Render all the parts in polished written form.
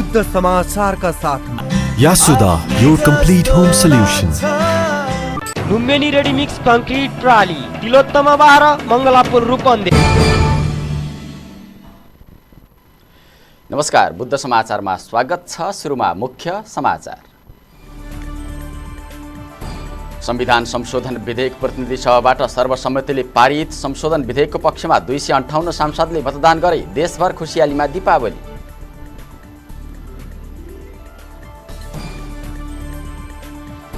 बुद्ध समाचार का साथ Yasuda your complete home solution. Lumbini ready mix concrete प्राली तिलोत्तमा 12 मंगलापुर रूपन्देही। नमस्कार, बुद्ध समाचारमा स्वागत छ। सुरुमा मुख्य समाचार। संविधान संशोधन विधेयक प्रतिनिधि सभाबाट सर्वसम्मतिले पारित। संशोधन विधेयकको पक्षमा 258 सांसदले मतदान गरे। देशभर खुसियालीमा दीपावली।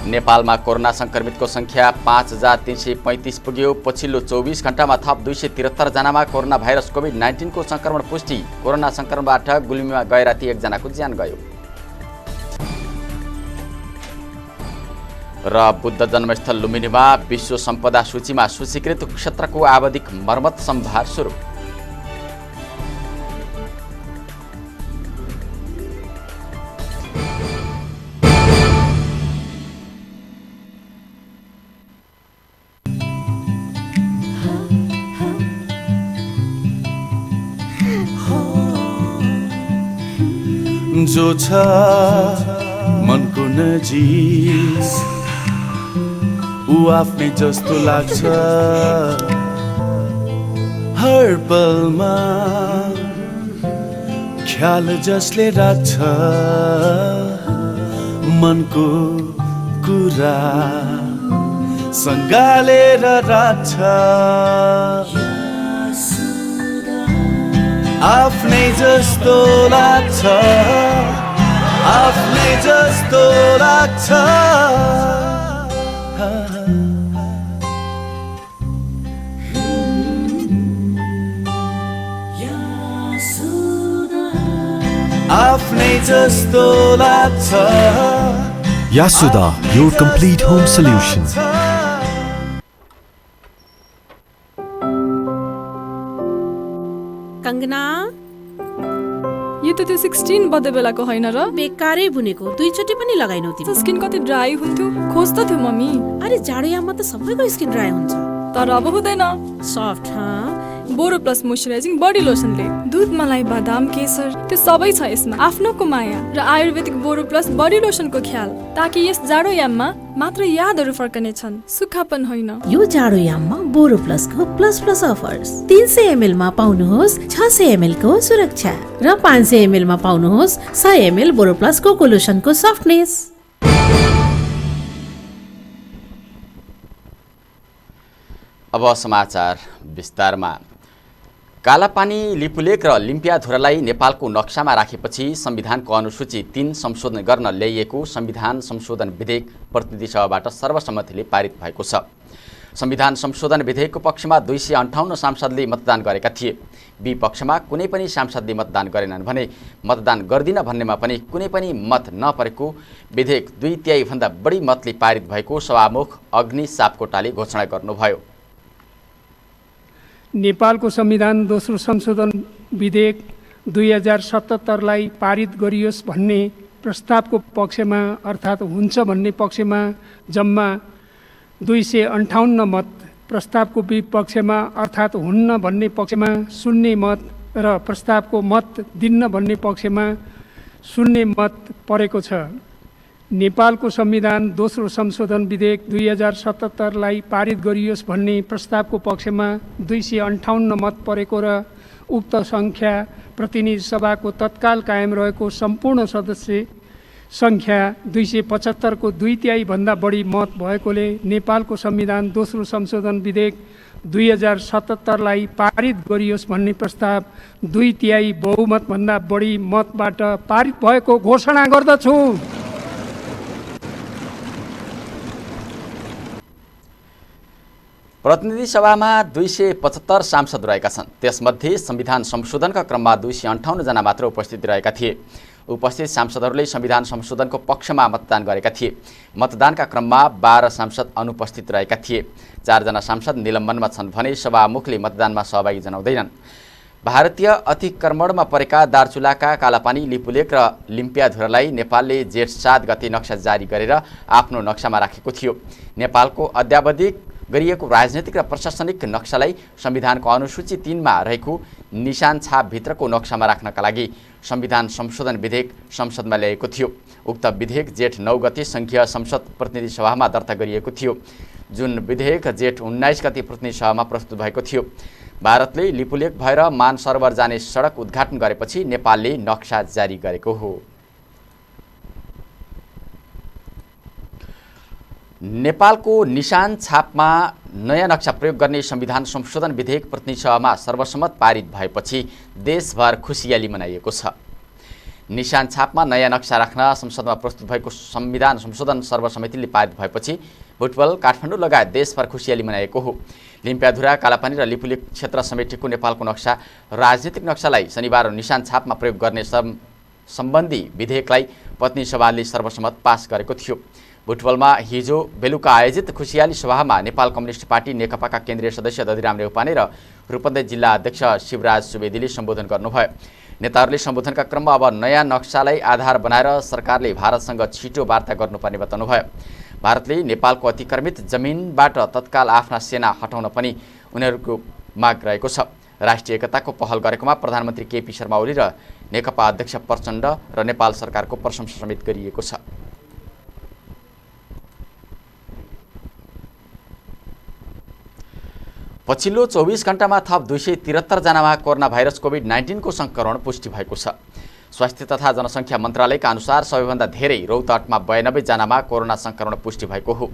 नेपालमा कोरोना संक्रमितको संख्या 5335 पुग्यो। पछिल्लो 24 घण्टामा थप 273 जनामा कोरोना भाइरस कोभिड-19 को संक्रमण पुष्टि। कोरोना संक्रमणबाट गुल्मीमा गए राति एकजनाको ज्यान गयो। र बुद्ध जन्मस्थल लुम्बिनीमा विश्व सम्पदा सूचीमा सूचीकृत क्षेत्रको आवधिक मर्मत सम्भार सुरु। जो छ मनको नजिक ऊ आफ्नै जस्तो लाग्छ। हर पलमा ख्याल जसले राख्छ, मनको कुरा सँगालेर राख्छ। आफ्नै जस्तो लाग्छ, आफ्नै जस्तो लाग्छ। आफ्नै जस्तो लाग्छ। यासुदा your complete home solution. Kangana, यो त त्यो 16 बदे बेलाको होइन र? बेकारै बुनेको, दुईचोटि पनि लगाइनौ तिमी। स्किन कति ड्राई हुन्थ्यो, खोज त थियो मम्मी। अरे जाडोयाममा त सबैको स्किन ड्राई हुन्छ, तर अब हुँदैन। सफ्ट बोरो प्लस मोइस्चराइजिङ बडी लोसनले दुध, मलाई, बादाम, केसर त्यो सबै छ यसमा। आफ्नोको माया र आयुर्वेदिक बोरो प्लस बडी लोसनको ख्याल, ताकि यस जाडोयाममा मात्र यादहरू फर्कने छन्, सुक्खापन होइन। यो जाडोयाममा बोरो प्लसको प्लस प्लस अफर्स। 300 ml मा पाउनुहोस् 600 ml को सुरक्षा र 500 ml मा पाउनुहोस् 100 ml बोरो प्लस कोको लोसनको सफ्टनेस। अब समाचार विस्तारमा। कालापानी, लिपुलेक र लिम्पियाधुरालाई नेपालको नक्सामा राखेपछि संविधानको अनुसूची 3 संशोधन गर्न ल्याइएको संविधान संशोधन विधेयक प्रतिनिधि सभाबाट सर्वसम्मतिले पारित भएको छ। संविधान संशोधन विधेयकको पक्षमा 258 सांसदले मतदान गरेका थिए। विपक्षमा कुनै पनि सांसदले मतदान गरेनन् भने मतदान गर्दिन भन्नेमा पनि कुनै पनि मत नपरेको विधेयक 2/3 भन्दा बढी मतले पारित भएको सभामुख अग्नि सापकोटाले घोषणा गर्नुभयो। नेपालको संविधान दोस्रो संशोधन विधेयक 2077 लाई पारित गरियोस् भन्ने प्रस्तावको पक्षमा अर्थात् हुन्छ भन्ने पक्षमा जम्मा 258 मत, प्रस्तावको विपक्षमा अर्थात् हुन्न भन्ने पक्षमा 0 मत र प्रस्तावको मत दिन्न भन्ने पक्षमा 0 मत परेको छ। नेपालको संविधान दोस्रो संशोधन विधेयक 2077 लाई पारित गरियोस् भन्ने प्रस्तावको पक्षमा 258 मत परेको र उक्त सङ्ख्या प्रतिनिधि सभाको तत्काल कायम रहेको सम्पूर्ण सदस्य सङ्ख्या 275 को 2/3 भन्दा बढी मत भएकोले नेपालको संविधान दोस्रो संशोधन विधेयक 2077 लाई पारित गरियोस् भन्ने प्रस्ताव 2/3 बहुमत भन्दा बढी मतबाट पारित भएको घोषणा गर्दछु। प्रतिनिधि सभामा 275 सांसद रहेका छन्। त्यसमध्ये संविधान संशोधनका क्रममा 258 जना मात्र उपस्थित रहेका थिए। उपस्थित सांसदहरूले संविधान संशोधनको पक्षमा मतदान गरेका थिए। मतदानका क्रममा 12 सांसद अनुपस्थित रहेका थिए। 4 जना सांसद निलम्बनमा छन् भने सभामुखले मतदानमा सहभागी जनाउँदैनन्। भारतीय अतिक्रमणमा परेका दार्चुलाका कालापानी, लिपुलेक र लिम्पियाधुरालाई नेपालले जेठ 7 गते नक्सा जारी गरेर आफ्नो नक्सामा राखेको थियो। नेपालको अद्यावधिक गरिएको राजनैतिक र प्रशासनिक नक्सालाई संविधानको अनुसूची 3 मा रहेको निशान छापभित्रको नक्सामा राख्नका लागि संविधान संशोधन विधेयक संसदमा ल्याएको थियो। उक्त विधेयक जेठ 9 गते संघीय संसद प्रतिनिधि सभामा दर्ता गरिएको थियो, जुन विधेयक जेठ 19 गते प्रतिनिधि सभामा प्रस्तुत भएको थियो। भारतले लिपुलेक भएर मानसरोवर जाने सडक उद्घाटन गरेपछि नेपालले नक्सा जारी गरेको हो। नेपालको निशान छापमा नयाँ नक्सा प्रयोग गर्ने संविधान संशोधन विधेयक प्रतिनिधि सभामा सर्वसम्मत पारित भएपछि देशभर खुसियाली मनाइएको छ। निशान छापमा नयाँ नक्सा राख्न संसदमा प्रस्तुत भएको संविधान संशोधन सर्वसम्मतिले पारित भएपछि बुटवल, काठमाडौँ लगायत देशभर खुसियाली मनाएको हो। लिम्पियाधुरा, कालापानी र लिपुलेक क्षेत्र समेटेको नेपालको नक्सा राजनीतिक नक्सालाई शनिबार निशान छापमा प्रयोग गर्ने सम्बन्धी विधेयकलाई प्रतिनिधि सभाले सर्वसम्मत पास गरेको थियो। बुटवलमा हिजो बेलुका आयोजित खुसियाली सभामा नेपाल कम्युनिस्ट पार्टी नेकपाका केन्द्रीय सदस्य दधिराम नेउपाने र रूपन्देही जिल्ला अध्यक्ष शिवराज सुवेदीले सम्बोधन गर्नुभयो। नेताहरूले सम्बोधनका क्रममा अब नयाँ नक्सालाई आधार बनाएर सरकारले भारतसँग छिटो वार्ता गर्नुपर्ने बताउनुभयो। भारतले नेपालको अतिक्रमित जमिनबाट तत्काल आफ्ना सेना हटाउन पनि उनीहरूको माग रहेको छ। राष्ट्रिय एकताको पहल गरेकोमा प्रधानमन्त्री केपी शर्मा ओली र नेकपा अध्यक्ष प्रचण्ड र नेपाल सरकारको प्रशंसा समेत गरिएको छ। पछिल्लो 24 घण्टामा थप 273 जनामा कोरोना भाइरस कोभिड-19 को संक्रमण पुष्टि भएको छ। स्वास्थ्य तथा जनसङ्ख्या मन्त्रालयका अनुसार सबैभन्दा धेरै रौतहटमा 92 जनामा कोरोना संक्रमण पुष्टि भएको हो।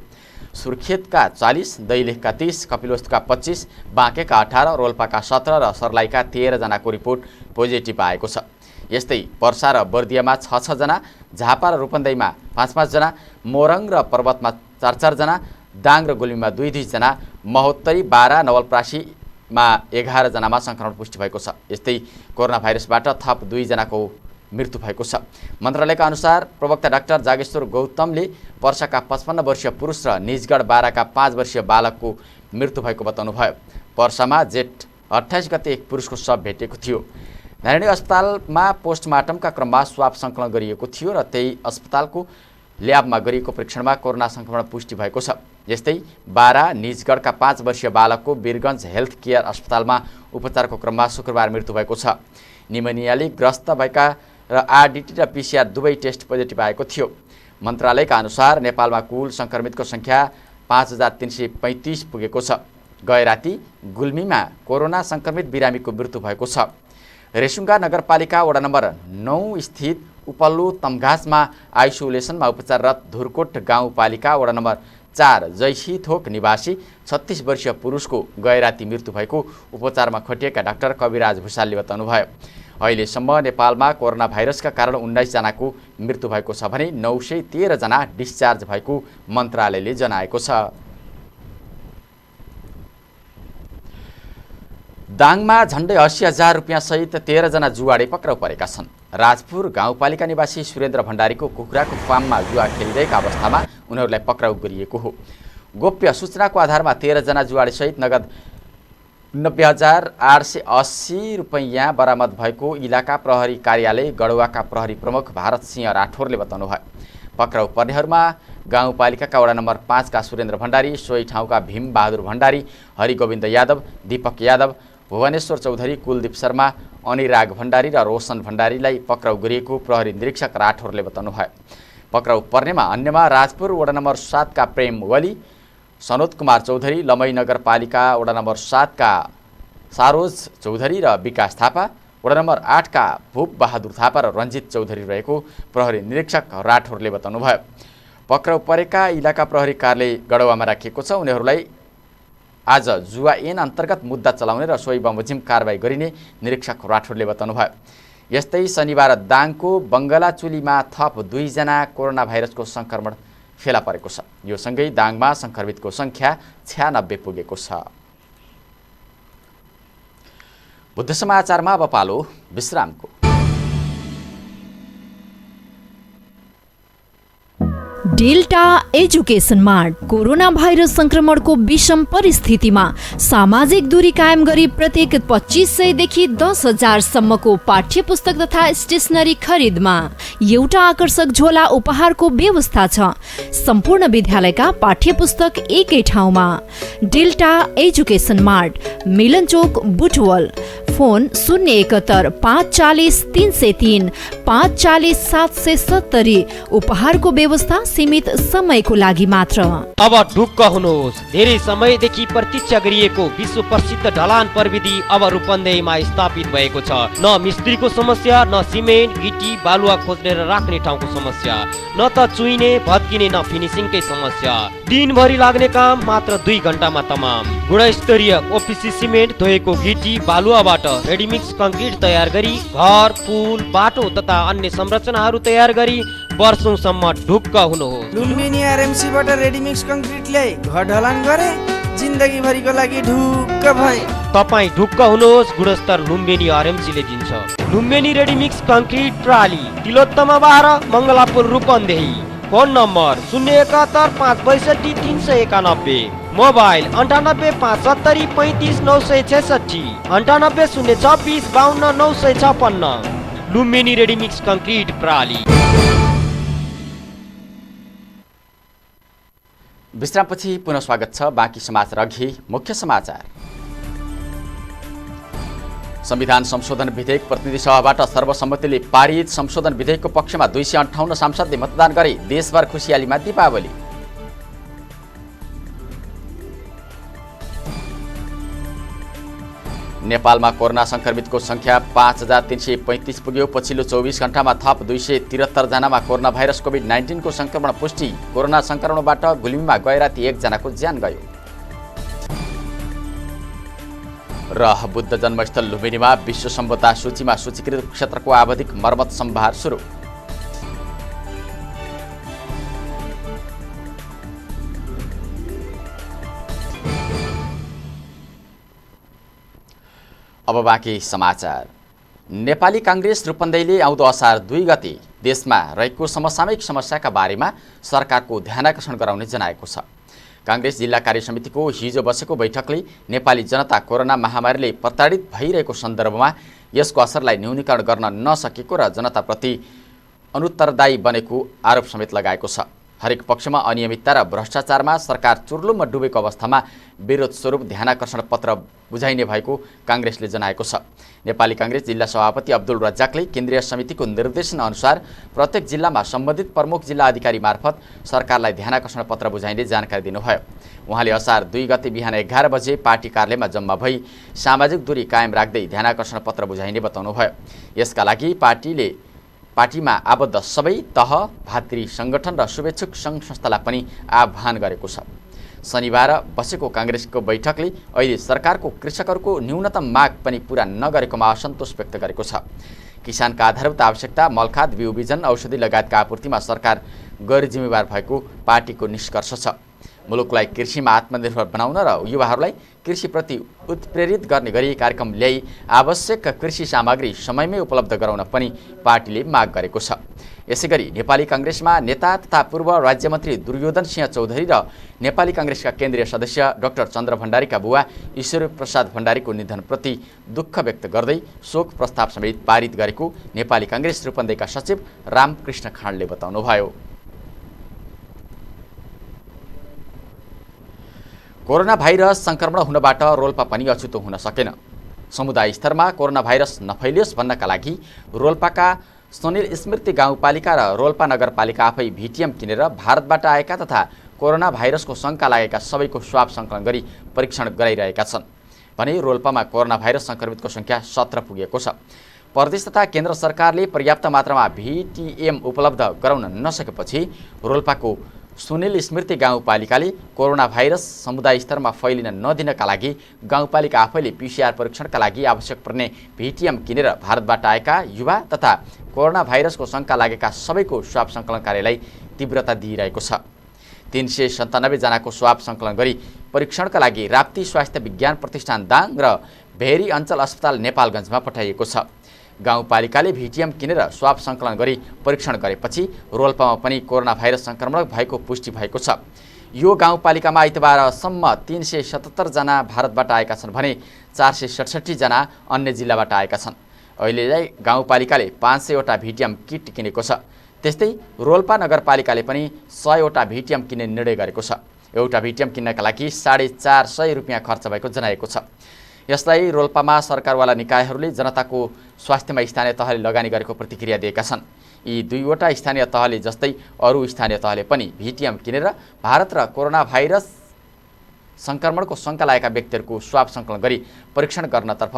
सुर्खेतका 40, दैलेखका 30, कपिलवस्तुका 25, बाँकेका 18, रोल्पाका 17 र सर्लाहीका 13 जनाको रिपोर्ट पोजिटिभ आएको छ। यस्तै पर्सा र बर्दियामा 6-6 जना, झापा र रूपन्देहीमा 5-5 जना, मोरङ र पर्वतमा 4-4 जना, दाङ र गुल्मीमा 2-2 जना, महोत्तरी, बारा, नवलप्रासीमा 11 जनामा संक्रमण पुष्टि भएको छ। यस्तै कोरोना भाइरसबाट थप 2 जनाको मृत्यु भएको छ। मन्त्रालयका अनुसार प्रवक्ता डाक्टर जागेश्वर गौतमले पर्साका 55 वर्षीय पुरुष र निजगढ बाराका 5 वर्षीय बालकको मृत्यु भएको बताउनुभयो। पर्सामा जेठ 28 गते एक पुरुषको शव भेटिएको थियो। नारायणी अस्पतालमा पोस्टमार्टमका क्रममा स्वाब सङ्कलन गरिएको थियो र त्यही अस्पतालको ल्याबमा गरिएको परीक्षणमा कोरोना संक्रमण पुष्टि भएको छ। यस्तै बारा, निजगढका 5 वर्षीय बालकको वीरगञ्ज हेल्थ केयर अस्पतालमा उपचारको क्रममा शुक्रबार मृत्यु भएको छ। निमोनियाले ग्रस्त भएका र आरडिटी र पिसिआर दुवै टेस्ट पोजिटिभ आएको थियो। मन्त्रालयका अनुसार नेपालमा कुल संक्रमितको संख्या 5335 पुगेको छ। गए राति गुल्मीमा कोरोना संक्रमित बिरामीको मृत्यु भएको छ। रेसुङ्गा नगरपालिका वडा नम्बर 9 स्थित उपल्लो तमघासमा आइसोलेसनमा उपचाररत धुरकोट गाउँपालिका वडा नम्बर 4 जैसी थोक निवासी 36 वर्षीय पुरुषको गए राति मृत्यु भएको उपचारमा खटिएका डाक्टर कविराज भूषालले बताउनुभयो। अहिलेसम्म नेपालमा कोरोना भाइरसका कारण 19 जनाको मृत्यु भएको छ भने 913 जना डिस्चार्ज भएको मन्त्रालयले जनाएको छ। दाङमा झण्डै 80,000 रुपियाँ सहित 13 जना जुवाडे पक्राउ परेका छन्। राजपुर गाउँपालिका निवासी सुरेन्द्र भण्डारीको कुखुराको फार्ममा जुवा खेलिरहेका अवस्थामा उनीहरूलाई पक्राउ गरिएको हो। गोप्य सूचनाको आधारमा 13 जना जुवाडे सहित नगद 90,880 रुपैयाँ बरामद भएको इलाका प्रहरी कार्यालय गढुवाका प्रहरी प्रमुख भारत सिंह राठौरले बताउनुभयो। पक्राउ पर्नेहरूमा गाउँपालिकाका वडा नम्बर 5 का सुरेन्द्र भण्डारी, सोही ठाउँका भीम बहादुर भण्डारी, हरिगोविन्द यादव, दीपक यादव, भुवनेश्वर चौधरी, कुलदीप शर्मा, अनिराग भण्डारी र रोशन भण्डारीलाई पक्राउ गरिएको प्रहरी निरीक्षक राठौरले बताउनुभयो। पक्राउ पर्नेमा अन्यमा राजपुर वडा नम्बर 7 का प्रेम वली, सनोद कुमार चौधरी, लमई नगरपालिका वडा नम्बर 7 का सारोज चौधरी र विकास थापा, वडा नम्बर 8 का भूप बहादुर थापा र रञ्जित चौधरी रहेको प्रहरी निरीक्षक राठौरले बताउनुभयो। पक्राउ परेका इलाका प्रहरी कार्यालय गढुवामा राखिएको छ। उनीहरूलाई आज जुवा ऐन अन्तर्गत मुद्दा चलाउने र सोही बमोजिम कारबाही गरिने निरीक्षक राठौरले बताउनुभयो। यस्तै शनिबार दाङको बङ्गलाचुलीमा थप 2 जना कोरोना भाइरसको संक्रमण फेला परेको छ। यो सँगै दाङमा संक्रमितको संख्या 96 पुगेको छ। बुद्ध समाचारमा अब पालो विश्रामको। Delta education mart corona virus संक्रमणको विषम परिस्थितिमा सामाजिक दूरी कायम गरी प्रत्येक 2500 देखि 10,000 सम्मको पाठ्य पुस्तक तथा स्टेसनरी खरिदमा एउटा आकर्षक झोला उपहारको व्यवस्था छ। सम्पूर्ण विद्यालयका पाठ्य पुस्तक एकै ठाउँमा। Delta education mart, Milanchowk, Butwal. Phone 071 540 303 540 770। उपहारको व्यवस्था सीमित समयको लागि मात्र। अब ढुक्क हुनुहोस्, धेरै समयदेखि प्रतीक्षा गरिएको विश्व प्रसिद्ध ढलान प्रविधि अब रूपन्देहीमा स्थापित भएको छ। न मिस्त्रीको समस्या, न सिमेन्ट गिटी बालुवा खोज्ने र राख्ने ठाउँको समस्या, न त चुइने भत्किने न फिनिसिङकै समस्या। दिनभरि लाग्ने काम मात्र 2 घण्टामा तमाम। गुणस्तरीय ओपिसी सिमेन्ट धोएको गिटी बालुवाबाट रेडीमिक्स कङ्क्रिट तयार गरी घर, पुल, बाटो तथा अन्य संरचनाहरू तयार गरी वर्षौंसम्म ढुक्क हुनुहोस्। लुम्बिनी आरएमसीबाट रेडीमिक्स कङ्क्रिट ल्याए, घर ढलान गरे, जिन्दगी भरिको लागि ढुक्क भए। तपाईँ ढुक्क हुनुहोस्, गुणस्तर लुम्बिनी आरएमसीले दिन्छ। लुम्बिनी रेडीमिक्स कङ्क्रिट प्राली, Tilottama 12, Mangalapur, Rupandehi. Phone number 071 562 391। Mobile 98 570 35 966, 98 026 52 956। Lumbini ready mix concrete प्राली। विश्रामपछि पुनः स्वागत छ। बाँकी समाचार अघि मुख्य समाचार। संविधान संशोधन विधेयक प्रतिनिधि सभाबाट सर्वसम्मतिले पारित। संशोधन विधेयकको पक्षमा 258 सांसदले मतदान गरे। देशभर खुसियालीमा दीपावली। नेपालमा कोरोना संक्रमितको संख्या 5335 पुग्यो। पछिल्लो 24 घण्टामा थप 273 जनामा कोरोना भाइरस कोभिड-19 को संक्रमण पुष्टि। कोरोना संक्रमणबाट गुल्मीमा गए राति 1 जनाको ज्यान गयो। र बुद्ध जन्मस्थल लुम्बिनीमा विश्व सम्पदा सूचीमा सूचीकृत क्षेत्रको आवधिक मर्मत सम्भार सुरु। अब बाँकी समाचार। नेपाली कांग्रेस रूपन्देहीले आउँदो असार 2 गते देशमा रहेको समसामयिक समस्याका बारेमा सरकारको ध्यानाकर्षण गराउने जनाएको छ। कांग्रेस जिल्ला कार्य समितिको हिजो बसेको बैठकले नेपाली जनता कोरोना महामारीले प्रताडित भइरहेको सन्दर्भमा यसको असरलाई न्यूनीकरण गर्न नसकेको र जनताप्रति अनुत्तरदायी बनेको आरोप समेत लगाएको छ। हरेक पक्षमा अनियमितता र भ्रष्टाचारमा सरकार चुर्लुममा डुबेको अवस्थामा विरोध स्वरूप ध्यानाकर्षण पत्र बुझाइने भएको कांग्रेसले जनाएको छ। नेपाली कांग्रेस जिल्ला सभापति अब्दुल रज्जाकले केन्द्रीय समितिको निर्देशन अनुसार प्रत्येक जिल्लामा सम्बन्धित प्रमुख जिल्ला अधिकारी मार्फत सरकारलाई ध्यानाकर्षण पत्र बुझाइने जानकारी दिनुभयो। उहाँले असार 2 गते बिहान 11 बजे पार्टी कार्यालयमा जम्मा भई सामाजिक दूरी कायम राख्दै ध्यानाकर्षण पत्र बुझाइने बताउनुभयो। यसका लागि पार्टीमा आबद्ध सबै तह, भातृ संगठन र शुभेच्छुक सङ्घ संस्थालाई पनि आह्वान गरेको छ। शनिबार बसेको कांग्रेसको बैठकले अहिले सरकारको कृषकहरूको न्यूनतम माग पनि पूरा नगरेकोमा असन्तोष व्यक्त गरेको छ। किसानका आधारभूत आवश्यकता मलखाद, बिउ बिजन, औषधि लगायतका आपूर्तिमा सरकार गैर जिम्मेवार भएको पार्टीको निष्कर्ष छ। मुलुकलाई कृषिमा आत्मनिर्भर बनाउन र युवाहरूलाई कृषिप्रति उत्प्रेरित गर्ने गरी कार्यक्रम ल्याई आवश्यक कृषि सामग्री समयमै उपलब्ध गराउन पनि पार्टीले माग गरेको छ। यसैगरी नेपाली कांग्रेसमा नेता तथा पूर्व राज्यमन्त्री दुर्योधन सिंह चौधरी र नेपाली कांग्रेसका केन्द्रीय सदस्य डाक्टर चन्द्र भण्डारीका बुवा ईश्वर प्रसाद भण्डारीको निधनप्रति दुःख व्यक्त गर्दै शोक प्रस्ताव समेत पारित गरेको नेपाली कांग्रेस रूपन्देहीका सचिव रामकृष्ण खाँडले बताउनुभयो। कोरोना भाइरस संक्रमण हुनबाट रोल्पा पनि अछुतो हुन सकेन। समुदाय स्तरमा कोरोना भाइरस नफैलियोस् भन्नका लागि रोल्पाका सुनिल स्मृति गाउँपालिका र रोल्पा नगरपालिका आफै भिटिएम किनेर भारतबाट आएका तथा कोरोना भाइरसको शङ्का लागेका सबैको स्वाब सङ्कलन गरी परीक्षण गराइरहेका छन् भने रोल्पामा कोरोना भाइरस संक्रमितको संख्या 17 पुगेको छ। प्रदेश तथा केन्द्र सरकारले पर्याप्त मात्रामा भिटिएम उपलब्ध गराउन नसकेपछि रोल्पाको सुनिल स्मृति गाउँपालिकाले कोरोना भाइरस समुदाय स्तरमा फैलिन नदिनका लागि गाउँपालिका आफैले पीसीआर परीक्षणका लागि आवश्यक पर्ने भिटिएम किनेर भारतबाट आएका युवा तथा कोरोना भाइरसको शङ्का लागेका सबैको स्वाब सङ्कलन कार्यलाई तीव्रता दिइरहेको छ। 397 जनाको स्वाब सङ्कलन गरी परीक्षणका लागि राप्ती स्वास्थ्य विज्ञान प्रतिष्ठान दाङ र भेरी अञ्चल अस्पताल नेपालगञ्जमा पठाइएको छ। गाउँपालिकाले भिटिएम किनेर स्वाब सङ्कलन गरी परीक्षण गरेपछि रोल्पामा पनि कोरोना भाइरस सङ्क्रमण भएको पुष्टि भएको छ। यो गाउँपालिकामा आइतबारसम्म 377 जना भारतबाट आएका छन् भने 467 जना अन्य जिल्लाबाट आएका छन्। अहिले गाउँपालिकाले 500 वटा भिटिएम किट किनेको छ। त्यस्तै रोल्पा नगरपालिकाले पनि 100 वटा भिटिएम किन्ने निर्णय गरेको छ। एउटा भिटिएम किन्नका लागि 450 रुपियाँ खर्च भएको जनाएको छ। यसलाई रोल्पामा सरकारवाला निकायहरूले जनताको स्वास्थ्यमा स्थानीय तहले लगानी गरेको प्रतिक्रिया दिएका छन्। यी दुईवटा स्थानीय तहले जस्तै अरू स्थानीय तहले पनि भिटिएम किनेर भारत र कोरोना भाइरस सङ्क्रमणको शङ्का लागेका व्यक्तिहरूको स्वाब सङ्कलन गरी परीक्षण गर्नतर्फ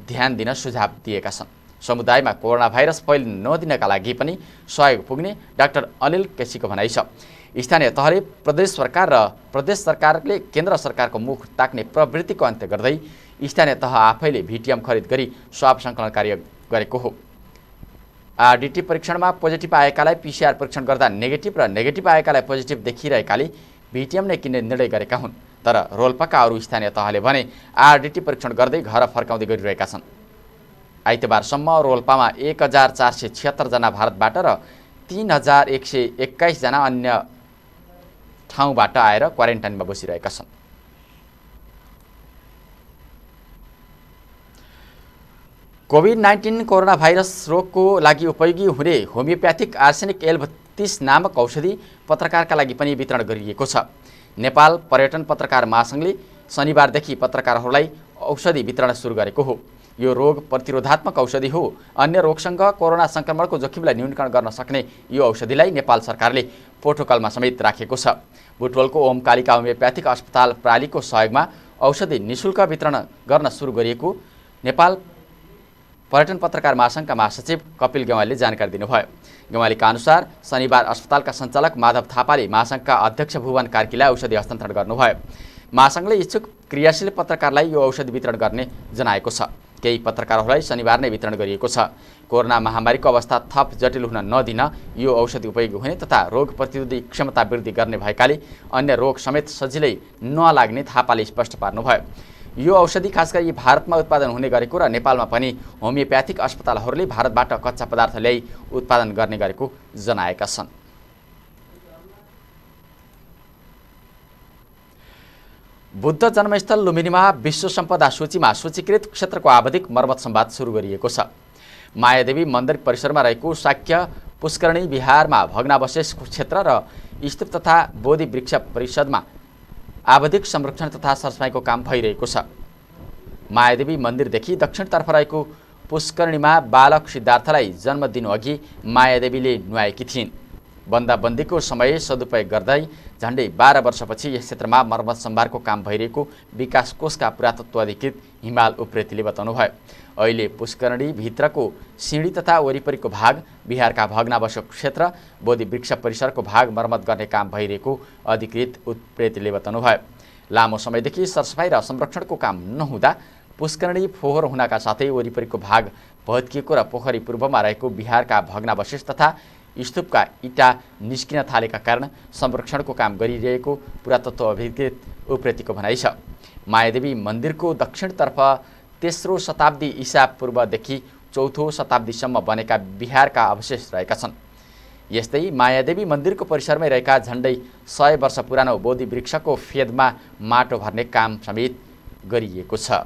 ध्यान दिन सुझाव दिएका छन्। समुदायमा कोरोना भाइरस फैलिन नदिनका लागि पनि सहयोग पुग्ने डाक्टर अनिल केसीको भनाइ छ। स्थानीय तहले प्रदेश सरकारले केन्द्र सरकारको मुख ताक्ने प्रवृत्तिको अन्त्य गर्दै स्थानीय तह आफैले भिटिएम खरिद गरी स्वाब सङ्कलन कार्य गरेको हो। आरडिटी परीक्षणमा पोजिटिभ आएकालाई पिसिआर परीक्षण गर्दा नेगेटिभ र नेगेटिभ आएकालाई पोजिटिभ देखिरहेकाले भिटिएम नै किन्ने निर्णय गरेका हुन्। तर रोल्पाका अरू स्थानीय तहले भने आरडिटी परीक्षण गर्दै घर फर्काउँदै गरिरहेका छन्। आइतबारसम्म रोल्पामा 1476 जना भारतबाट र 3121 जना अन्य ठाउँबाट आएर क्वारेन्टाइनमा बसिरहेका छन्। कोभिड-19 कोरोना भाइरस रोगको लागि उपयोगी हुने होमियोप्याथिक आर्सेनिक L32 नामक औषधि पत्रकारका लागि पनि वितरण गरिएको छ। नेपाल पर्यटन पत्रकार महासङ्घले शनिबारदेखि पत्रकारहरूलाई औषधि वितरण सुरु गरेको हो। यो रोग प्रतिरोधात्मक औषधि हो। अन्य रोगसँग कोरोना सङ्क्रमणको जोखिमलाई न्यूनीकरण गर्न सक्ने यो औषधिलाई नेपाल सरकारले प्रोटोकलमा समेत राखेको छ। बुटवलको ओमकालिका होमियोप्याथिक अस्पताल प्रालीको सहयोगमा औषधि निःशुल्क वितरण गर्न सुरु गरिएको नेपाल पर्यटन पत्रकार महासङ्घका महासचिव कपिल गेवालीले जानकारी दिनुभयो। गेवालीका अनुसार शनिबार अस्पतालका सञ्चालक माधव थापाले महासङ्घका अध्यक्ष भुवन कार्कीलाई औषधि हस्तान्तरण गर्नुभयो। महासङ्घले इच्छुक क्रियाशील पत्रकारलाई यो औषधि वितरण गर्ने जनाएको छ। केही पत्रकारहरूलाई शनिबार नै वितरण गरिएको छ। कोरोना महामारीको अवस्था थप जटिल हुन नदिन यो औषधि उपयोगी हुने तथा रोग प्रतिरोधी क्षमता वृद्धि गर्ने भएकाले अन्य रोग समेत सजिलै नलाग्ने थापाले स्पष्ट पार्नुभयो। यो औषधि खास गरी भारतमा उत्पादन हुने गरेको र नेपालमा पनि होमियोप्याथिक अस्पतालहरूले भारतबाट कच्चा पदार्थ ल्याई उत्पादन गर्ने गरेको जनाएका छन्। बुद्ध जन्मस्थल लुम्बिनीमा विश्व सम्पदा सूचीमा सूचीकृत क्षेत्रको आवधिक मर्मत सम्वाद सुरु गरिएको छ। मायादेवी मन्दिर परिसरमा रहेको शाक्य पुष्करणी विहारमा भग्नावशेष क्षेत्र र स्तूप तथा बोधि वृक्ष परिषदमा आवधिक संरक्षण तथा सरसफाइको काम भइरहेको छ। मायादेवी मन्दिरदेखि दक्षिणतर्फ रहेको पुष्करणीमा बालक सिद्धार्थलाई जन्मदिनु अघि मायादेवीले नुहाएकी थिइन्। बन्दाबन्दीको समय सदुपयोग गर्दै झन्डै 12 वर्षपछि यस क्षेत्रमा मर्मत सम्भारको काम भइरहेको विकास कोषका पुरातत्व अधिकृत हिमाल उप्रेतीले बताउनुभयो। अहिले पुष्करणी भित्रको सिँढी तथा वरिपरिको भाग, बिहारका भग्नावशेष क्षेत्र, बोधि वृक्ष परिसरको भाग मर्मत गर्ने काम भइरहेको अधिकृत उप्रेतीले बताउनुभयो। लामो समयदेखि सरसफाइ र संरक्षणको काम नहुँदा पुष्करणी फोहोर हुनका साथै वरिपरिको भाग भत्किएको र पोखरी पूर्वमा रहेको बिहारका भग्नावशेष तथा स्तूपका इँटा निस्किन थालेका कारण संरक्षणको काम गरिरहेको पुरातत्व अधिकृत उप्रेतीको भनाइ छ। मायादेवी मन्दिरको दक्षिणतर्फ 3औं शताब्दी ईसा पूर्वदेखि 4औं शताब्दीसम्म बनेका बिहारका अवशेष रहेका छन्। यस्तै मायादेवी मन्दिरको परिसरमै रहेका झन्डै 100 वर्ष पुरानो बोधि वृक्षको फेदमा माटो भर्ने काम समेत गरिएको छ।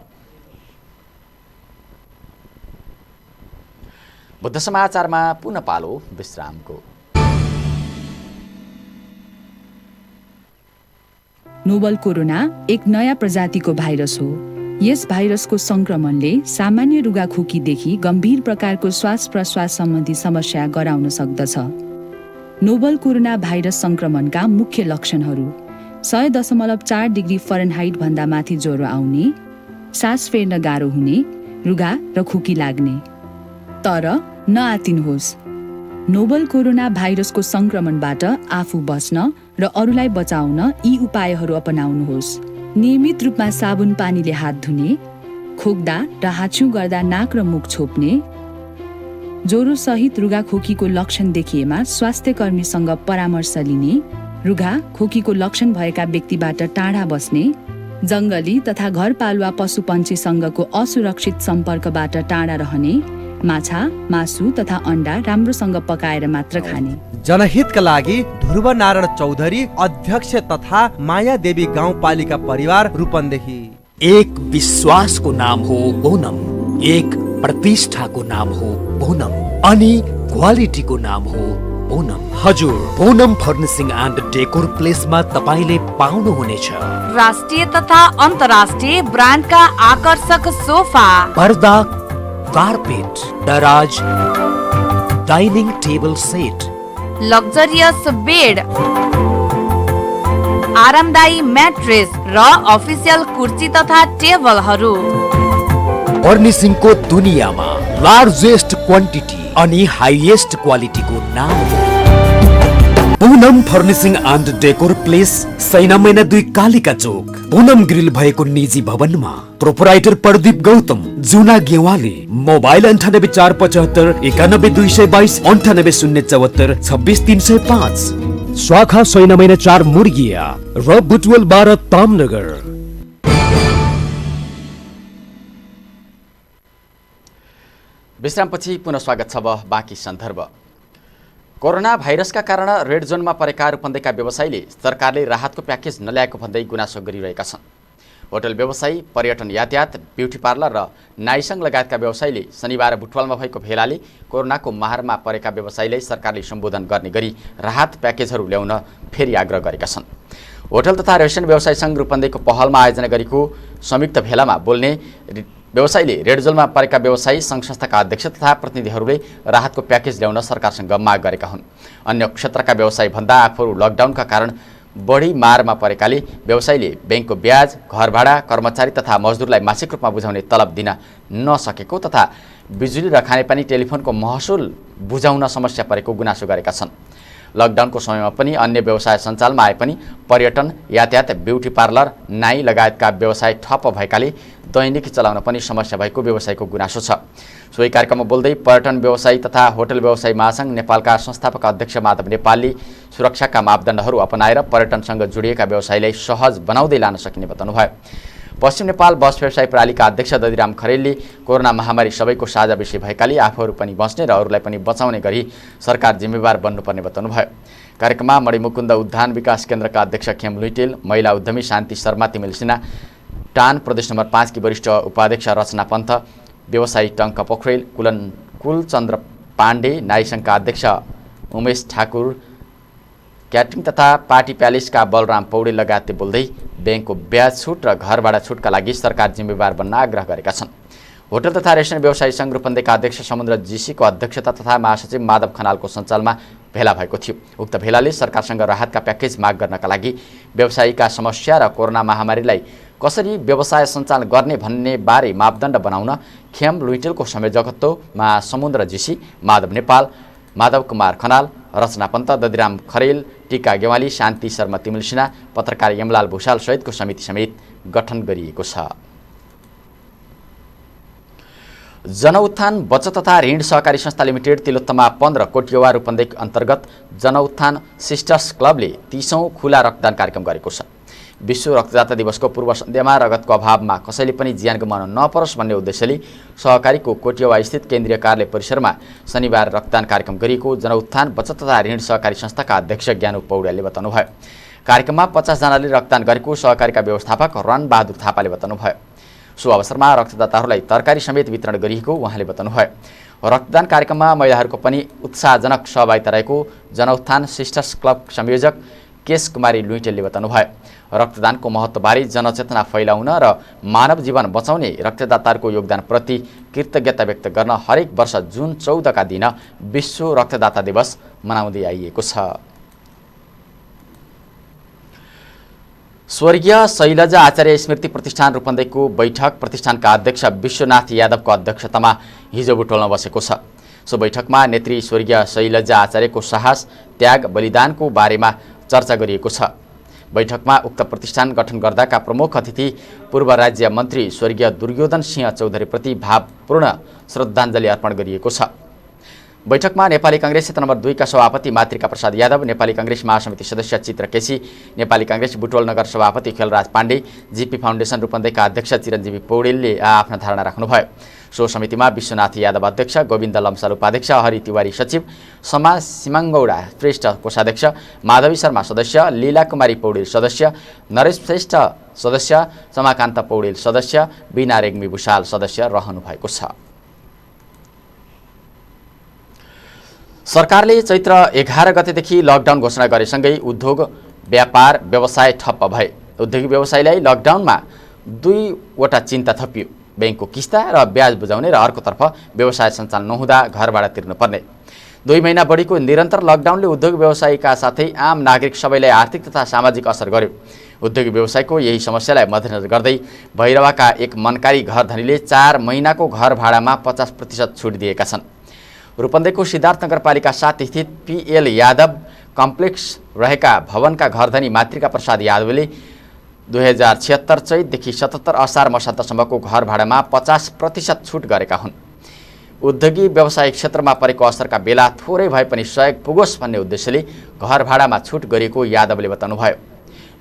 बुद्ध समाचारमा पुनः पालो विश्रामको। नोभल कोरोना एक नयाँ प्रजातिको भाइरस हो। यस भाइरसको संक्रमणले सामान्य रुगाखोकीदेखि गम्भीर प्रकारको श्वास प्रश्वास सम्बन्धी समस्या गराउन सक्दछ। नोभल कोरोना भाइरस संक्रमणका मुख्य लक्षणहरू 100.4 डिग्री फरेनहाइट भन्दा माथि ज्वरो आउने, सास फेर्न गाह्रो हुने, रुघा र खोकी लाग्ने। तर नआत्तिनुहोस्। नोभल कोरोना भाइरसको संक्रमणबाट आफू बच्न र अरूलाई बचाउन यी उपायहरू अपनाउनुहोस्। नियमित रूपमा साबुन पानीले हात धुने, खोक्दा र हाछ्यु गर्दा नाक र मुख छोप्ने, ज्वरो सहित रुगाखोकीको लक्षण देखिएमा स्वास्थ्य कर्मीसँग परामर्श लिने, रुघा खोकीको लक्षण भएका व्यक्तिबाट टाढा बस्ने, जङ्गली तथा घरपालुवा पशुपन्छीसँगको असुरक्षित सम्पर्कबाट टाढा रहने माछा, मासु तथा अन्डा राम्रोसँग पकाएर मात्र खाने। जनहितका लागि ध्रुव नारायण चौधरी, अध्यक्ष तथा माया देवी गाउँपालिका परिवार रूपन्देही। एक विश्वासको नाम हो बोनम, एक प्रतिष्ठाको नाम हो बोनम, अनि क्वालिटीको नाम हो बोनम। हजुर, बोनम फर्निसिङ एन्ड डेकोर प्लेसमा तपाईले पाउनुहुनेछ राष्ट्रिय तथा अन्तर्राष्ट्रिय ब्रान्डका आकर्षक सोफा, पर्दा, कार्पेट, दराज, dining table set, luxurious bed, आरामदायी म्याट्रेस र अफिसियल कुर्सी तथा टेबलहरू। फर्निसिङको दुनियाँमा लार्जेस्ट क्वान्टिटी अनि हाइएस्ट क्वालिटीको नाम हो Poonam furnishing and decor place, Sainamaina 2 Kalika Chowk, Poonam grill भएको निजी भवनमा। प्रोपराइटर प्रदीप गौतम, जुना गेवाली। मोबाइल 9845 91222 98074 26305। शाखा सैना मैना 4 मुर्गिया र बुटवल 12 तामनगर। विश्रामपछि पुनः स्वागत छ। बाँकी सन्दर्भ। कोरोना भाइरसका कारण रेड जोनमा परेका रूपन्देहीका व्यवसायीले सरकारले राहतको प्याकेज नल्याएको भन्दै गुनासो गरिरहेका छन्। होटल व्यवसायी, पर्यटन यातायात, ब्युटी पार्लर र नाइसङ लगायतका व्यवसायीले शनिबार बुटवलमा भएको भेलाले कोरोनाको मारमा परेका व्यवसायीलाई सरकारले सम्बोधन गर्ने गरी राहत प्याकेजहरू ल्याउन फेरि आग्रह गरेका छन्। होटल तथा रेस्टुरेन्ट व्यवसाय सङ्घ रूपन्देहीको पहलमा आयोजना गरेको संयुक्त भेलामा बोल्ने व्यवसायीले रेडजोनमा परेका व्यवसायी सङ्घ संस्थाका अध्यक्ष तथा प्रतिनिधिहरूले राहतको प्याकेज ल्याउन सरकारसँग माग गरेका हुन्। अन्य क्षेत्रका व्यवसायी भन्दा आफूहरू लकडाउनका कारण बढी मारमा परेकाले व्यवसायीले ब्याङ्कको ब्याज, घर भाडा, कर्मचारी तथा मजदुरलाई मासिक रूपमा बुझाउने तलब दिन नसकेको तथा बिजुली र खानेपानी टेलिफोनको महसुल बुझाउन समस्या परेको गुनासो गरेका छन्। लकडाउनको समयमा पनि अन्य व्यवसाय सञ्चालनमा आए पनि पर्यटन, यातायात, ब्युटी पार्लर, नाई लगायतका व्यवसाय ठप्प भएकाले दैनिकी चलाउन पनि समस्या भएको व्यवसायको गुनासो छ। सोही कार्यक्रममा बोल्दै पर्यटन व्यवसायी तथा होटल व्यवसायी महासङ्घ नेपालका संस्थापक अध्यक्ष माधव नेपालले सुरक्षाका मापदण्डहरू अपनाएर पर्यटनसँग जोडिएका व्यवसायीलाई सहज बनाउँदै लान सकिने बताउनुभयो। पश्चिम नेपाल बस व्यवसाय प्रणालीका अध्यक्ष दधिराम खरेलले कोरोना महामारी सबैको साझा विषय भएकाले आफूहरू पनि बच्ने र अरूलाई पनि बचाउने गरी सरकार जिम्मेवार बन्नुपर्ने बताउनुभयो। कार्यक्रममा मणिमुकुन्द उद्यान विकास केन्द्रका अध्यक्ष खेम लुइटेल, महिला उद्यमी शान्ति शर्मा तिमिल सिन्हा, टान प्रदेश नम्बर 5 की वरिष्ठ उपाध्यक्ष रचना पन्थ, व्यवसायी टङ्क पोखरेल, कुलचन्द्र पाण्डे, नाइसङ्घका अध्यक्ष उमेश ठाकुर, क्याटरिङ तथा पार्टी प्यालेसका बलराम पौडेल लगायतले बोल्दै ब्याङ्कको ब्याज छुट र घर भाडा छुटका लागि सरकार जिम्मेवार बन्न आग्रह गरेका छन्। होटल तथा रेस्टुरेन्ट व्यवसायी सङ्घ रूपन्देहीका अध्यक्ष समुद्र जीसीको अध्यक्षता तथा महासचिव माधव खनालको सञ्चालनमा भेला भएको थियो। उक्त भेलाले सरकारसँग राहतका प्याकेज माग गर्नका लागि व्यवसायीका समस्या र कोरोना महामारीलाई कसरी व्यवसाय सञ्चालन गर्ने भन्ने बारे मापदण्ड बनाउन खेम लुइटेलको संयोजकत्वमा समुद्र जीसी, माधव नेपाल, माधव कुमार खनाल, रचना पन्त, दधिराम खरेल, टिका गेवाली, शान्ति शर्मा तिमिल सिन्हा, पत्रकार यमलाल भूषाल सहितको समिति समेत गठन गरिएको छ। जनउत्थान बचत तथा ऋण सहकारी संस्था लिमिटेड तिलोत्तमा 15 कोटियावा रूपन्देही अन्तर्गत जनउत्थान सिस्टर्स क्लबले 30औं खुला रक्तदान कार्यक्रम गरेको छ। विश्व रक्तदाता दिवसको पूर्व सन्ध्यामा रगतको अभावमा कसैले पनि ज्यान गुमाउन नपरोस् भन्ने उद्देश्यले सहकारीको कोटियावा स्थित केन्द्रीय कार्यालय परिसरमा शनिबार रक्तदान कार्यक्रम गरिएको जनउत्थान बचत तथा ऋण सहकारी संस्थाका अध्यक्ष ज्ञानु पौड्यालले बताउनुभयो। कार्यक्रममा 50 जनाले रक्तदान गरेको सहकारीका व्यवस्थापक रणबहादुर थापाले बताउनुभयो। सो अवसरमा रक्तदाताहरूलाई तरकारी समेत वितरण गरिएको उहाँले बताउनुभयो। रक्तदान कार्यक्रममा महिलाहरूको पनि उत्साहजनक सहभागिता रहेको जनउत्थान सिस्टर्स क्लब संयोजक केश कुमारी लुइटेलले बताउनुभयो। रक्तदानको महत्त्वबारे जनचेतना फैलाउन र मानव जीवन बचाउने रक्तदाताहरूको योगदानप्रति कृतज्ञता व्यक्त गर्न हरेक वर्ष जुन 14 का दिन विश्व रक्तदाता दिवस मनाउँदै आइएको छ। स्वर्गीय शैलजा आचार्य स्मृति प्रतिष्ठान रूपन्देहीको बैठक प्रतिष्ठानका अध्यक्ष विश्वनाथ यादवको अध्यक्षतामा हिजो बुटवलमा बसेको छ। सो बैठकमा नेत्री स्वर्गीय शैलजा आचार्यको साहस, त्याग, बलिदानको बारेमा चर्चा गरिएको छ। बैठकमा उक्त प्रतिष्ठान गठन गर्दाका प्रमुख अतिथि पूर्व राज्य मन्त्री स्वर्गीय दुर्योधन सिंह चौधरीप्रति भावपूर्ण श्रद्धाञ्जली अर्पण गरिएको छ। बैठकमा नेपाली कांग्रेस क्षेत्र नम्बर 2 का सभापति मातृका प्रसाद यादव, नेपाली कांग्रेस महासमिति सदस्य चित्र केसी, नेपाली कांग्रेस बुटवल नगर सभापति खेलराज पाण्डे, जीपी फाउन्डेसन रूपन्देहीका अध्यक्ष चिरञ्जीवी पौडेलले आफ्ना धारणा राख्नुभयो। सो समितिमा विश्वनाथ यादव अध्यक्ष, गोविन्द लम्साल उपाध्यक्ष, हरि तिवारी सचिव, समाज सिमाङगौडा श्रेष्ठ कोषाध्यक्ष, माधवी शर्मा सदस्य, लीला कुमारी पौडेल सदस्य, नरेश श्रेष्ठ सदस्य, समाकान्त पौडेल सदस्य, बिना रेग्मी भूषाल सदस्य रहनु भएको छ। सरकारले चैत्र 11 गतेदेखि लकडाउन घोषणा गरेसँगै उद्योग व्यापार व्यवसाय ठप्प भए। उद्योगी व्यवसायीलाई लकडाउनमा 2वटा चिन्ता थपियो, बैंकको किस्ता र ब्याज बुझाउने र अर्कोतर्फ व्यवसाय सञ्चालन नहुँदा घरबाट तिर्नुपर्ने। 2 महिना बढीको निरन्तर लकडाउनले उद्योग व्यवसायीका साथै आम नागरिक सबैलाई आर्थिक तथा सामाजिक असर गर्यो। उद्योगी व्यवसायको यही समस्यालाई मध्यनजर गर्दै भैरवाका एक मनकारी घरधनीले 4 महिनाको घर भाडामा 50% छुट दिएका छन्। रूपन्देहीको सिद्धार्थ नगरपालिका 7 स्थित पीएल यादव कम्प्लेक्स रहेका भवनका घरधनी मातृका प्रसाद यादवले 2076 चैतदेखि 77 असार मसान्तसम्मको घर भाडामा 50% छुट गरेका हुन्। उद्योगी व्यवसायिक क्षेत्रमा परेको असरका बेला थोरै भए पनि सहयोग पुगोस् भन्ने उद्देश्यले घर भाडामा छुट गरिएको यादवले बताउनुभयो।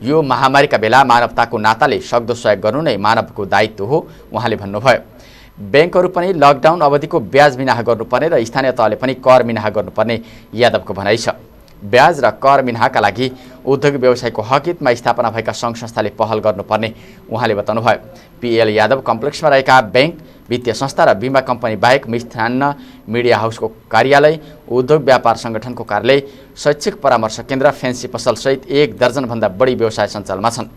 यो महामारीका बेला मानवताको नाताले सक्दो सहयोग गर्नु नै मानवको दायित्व हो उहाँले भन्नुभयो। बैंकहरू पनि लकडाउन अवधिको ब्याज मिनाहा गर्नुपर्ने र स्थानीय तहले पनि कर मिनाहा गर्नुपर्ने यादवको भनाइ छ। ब्याज र कर मिनाहाका लागि उद्योग व्यवसायको हकहितमा स्थापना भएका सङ्घ संस्थाले पहल गर्नुपर्ने उहाँले बताउनुभयो। पीएल यादव कम्प्लेक्समा रहेका बैंक, वित्तीय संस्था र बिमा कम्पनी बाहेक मिष्ठान्न मिडिया हाउसको कार्यालय, उद्योग व्यापार सङ्गठनको कार्यालय, शैक्षिक परामर्श केन्द्र, फेन्सी पसलसहित 1 दर्जनभन्दा बढी व्यवसाय सञ्चालनमा छन्।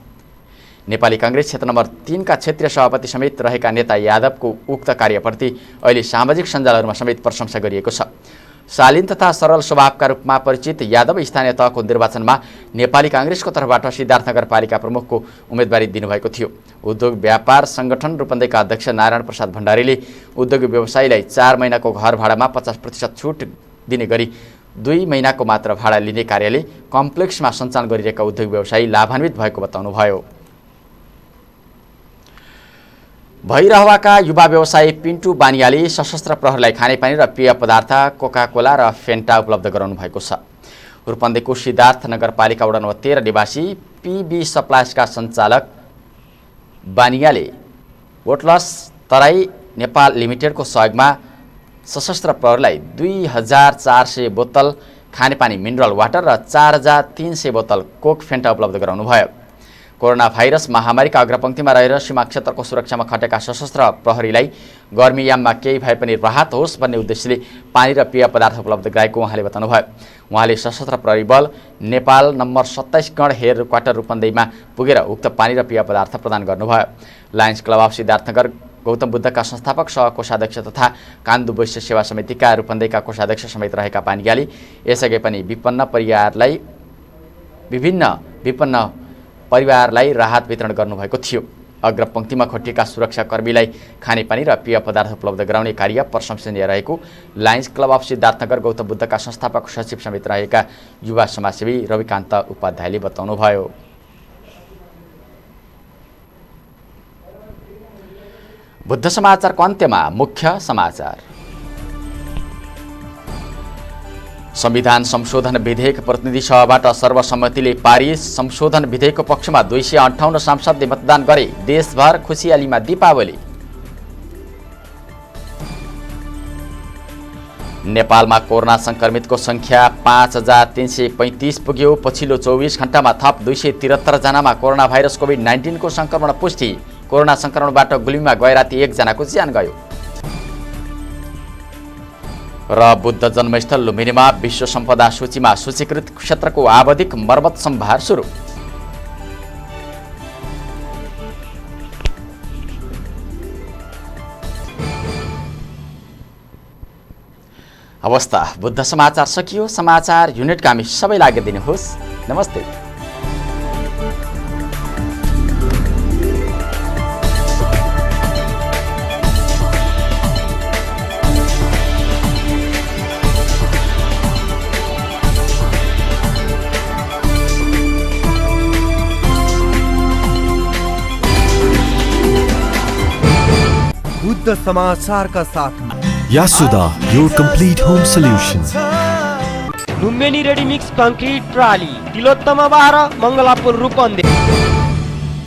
नेपाली कांग्रेस क्षेत्र नम्बर 3 का क्षेत्रीय सभापति समेत रहेका नेता यादवको उक्त कार्यप्रति अहिले सामाजिक सञ्जालहरूमा समेत प्रशंसा गरिएको छ। शालीन तथा सरल स्वभावका रूपमा परिचित यादव स्थानीय तहको निर्वाचनमा नेपाली कांग्रेसको तर्फबाट सिद्धार्थ नगरपालिका प्रमुखको उम्मेदवारी दिनुभएको थियो। उद्योग व्यापार संगठन रूपन्देहीका अध्यक्ष नारायण प्रसाद भण्डारीले उद्योग व्यवसायीलाई 4 महिनाको घर भाडामा 50% छुट दिने गरी 2 महिनाको मात्र भाडा लिने कार्यालय कम्प्लेक्समा सञ्चालन गरिरहेका उद्योग व्यवसायी लाभान्वित भएको बताउनुभयो। भैरहवाका युवा व्यवसायी पिन्टु बानियाले सशस्त्र प्रहरीलाई खानेपानी र पेय पदार्थ कोका-कोला र फेन्टा उपलब्ध गराउनु भएको छ। रूपन्देहीको सिद्धार्थ नगरपालिका वडा नम्बर 13 निवासी पीबी सप्लाइसका सञ्चालक बानियाले बोटलस तराई नेपाल लिमिटेडको सहयोगमा सशस्त्र प्रहरीलाई 2400 बोतल खानेपानी मिनरल वाटर र 4300 बोतल कोक फेन्टा उपलब्ध गराउनुभयो। कोरोना भाइरस महामारीका अग्रपङ्क्तिमा रहेर सीमा क्षेत्रको सुरक्षामा खटेका सशस्त्र प्रहरीलाई गर्मीयाममा केही भए पनि राहत होस् भन्ने उद्देश्यले पानी र पेय पदार्थ उपलब्ध गराएको उहाँले बताउनुभयो। उहाँले सशस्त्र प्रहरी बल नेपाल नम्बर 27 गण हेड क्वार्टर रूपन्देहीमा पुगेर उक्त पानी र पेय पदार्थ प्रदान गर्नुभयो। Lions Club of Siddharthanagar Gautam बुद्धका संस्थापक सह कोषाध्यक्ष तथा कान्दु वैश्य सेवा समितिका रूपन्देहीका कोषाध्यक्ष समेत रहेका पानियाली यसअघि पनि विभिन्न परिवारलाई राहत वितरण गर्नुभएको थियो। अग्रपङ्क्तिमा खटिएका सुरक्षाकर्मीलाई खानेपानी र पेय पदार्थ उपलब्ध गराउने कार्य प्रशंसनीय रहेको Lions Club of Siddharthanagar Gautam बुद्धका संस्थापक सचिव समेत रहेका युवा समाजसेवी रविकान्त उपाध्यायले बताउनुभयो। बुद्ध समाचारको अन्त्यमा मुख्य समाचार। संविधान संशोधन विधेयक प्रतिनिधि सभाबाट सर्वसम्मतिले पारित। संशोधन विधेयकको पक्षमा 258 सांसदले मतदान गरे। देशभर खुसियालीमा दीपावली। नेपालमा कोरोना संक्रमितको संख्या 5335 पुग्यो। पछिल्लो 24 घण्टामा थप 273 जनामा कोरोना भाइरस कोभिड-19 को संक्रमण पुष्टि। कोरोना संक्रमणबाट गुल्मीमा गए राति 1 जनाको ज्यान गयो। र बुद्ध जन्मस्थल लुम्बिनीमा विश्व सम्पदा सूचीमा सूचीकृत क्षेत्रको आवधिक मर्मत सम्भार सुरु। अवस्था बुद्ध समाचार सकियो। समाचार युनिटका हामी सबैलाई आज्ञा दिनुहोस्। नमस्ते। बुद्ध समाचार का साथ Yasuda, your complete home solution. Lumbini ready mix concrete प्रणाली तिलोत्तमा 12 मङ्गलापुर रूपन्देही।